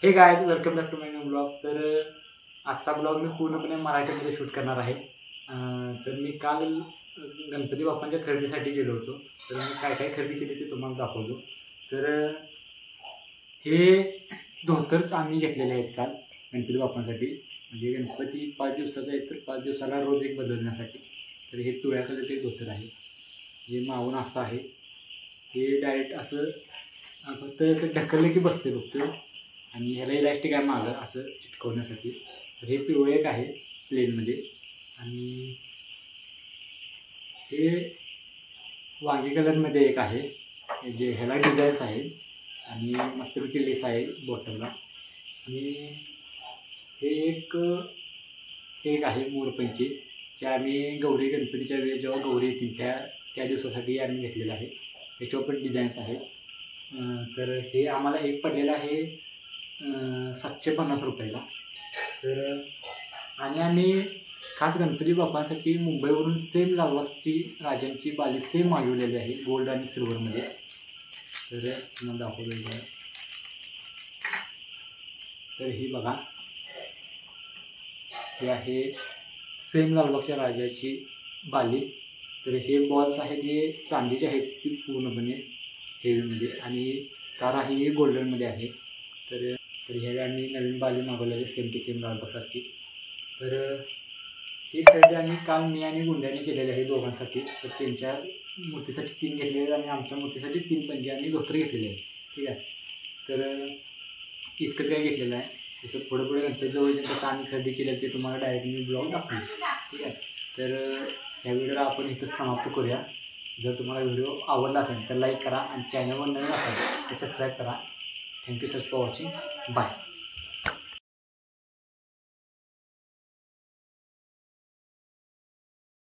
हे guys, welcome back to my new blog. तर आजचा ब्लॉग मी पूर्णपणे मराठीमध्ये शूट करणार आहे। तर मी काल गणपती बाप्पांच्या खरेदीसाठी गेलो होतो। तर मी काय काय खरेदी केली ते तुम्हाला दाखवतो। तर हे धोतर्स आम्ही घेतलेले आहेत काल गणपती बाप्पांसाठी। म्हणजे गणपती 5 दिवसाचा आहे, तर 5 दिवसाला रोज एक बदलण्यासाठी। तर हे पिवळ्या कलरचे एक धोतर आहे, जे मावून असं आहे। हे डायरेक्ट असं फक्त असं ढकललं की बसते फक्त, आणि ह्याला इलास्टिक आहे मागं असं चिटकवण्यासाठी। तर हे पिवळे एक आहे प्लेनमध्ये, आणि हे वांगी कलरमध्ये एक आहे, जे ह्याला डिझाईन्स आहेत आणि मस्तपैकी लेस आहे बॉटमला। आणि हे एक आहे मोरपंखी, जे आम्ही गौरी गणपतीच्या वेळेस जेव्हा गौरी येतील त्या दिवसासाठी आम्ही घेतलेलं आहे। याच्यावर पण डिझाईन्स आहेत। तर हे आम्हाला एक पडलेलं आहे 750 रुपयाला। तर आणि आम्ही खास गणपती बाप्पांसाठी मुंबईवरून सेम लालबागची राजांची बाली सेम मागवलेली आहे, गोल्ड आणि सिल्वरमध्ये। तर तुम्हाला दाखवलेलं आहे। तर ही बघा, हे आहे सेम लालबागच्या राजाची बाली। तर हे बॉल्स आहेत, हे चांदीचे आहेत पूर्णपणे हेवीमध्ये, आणि कार आहे हे गोल्डनमध्ये आहे। तर ह्यावेळी आम्ही नवीन बाली मागवलेली सेम टू सेम लालबागसारखी। तर ही खरेदी आम्ही काल मी आणि गुंड्याने केलेली आहे दोघांसाठी। तर त्यांच्या मूर्तीसाठी 3 घेतलेले आहेत आणि आमच्या मूर्तीसाठी 3 पंजे आणि धोतर घेतलेले आहेत, ठीक आहे। तर इतकंच काय घेतलेलं आहे। तसं पुढे गणपतीजवळ कसं आम्ही खरेदी केलं ते तुम्हाला डायरेक्ट मी ब्लॉग दाखवेन, ठीक आहे। तर ह्या व्हिडिओला आपण इथंच समाप्त करूया। जर तुम्हाला व्हिडिओ आवडला असेल तर लाईक करा, आणि चॅनलवर नवीन असाल तर सबस्क्राईब करा। Thank you sir for watching, bye.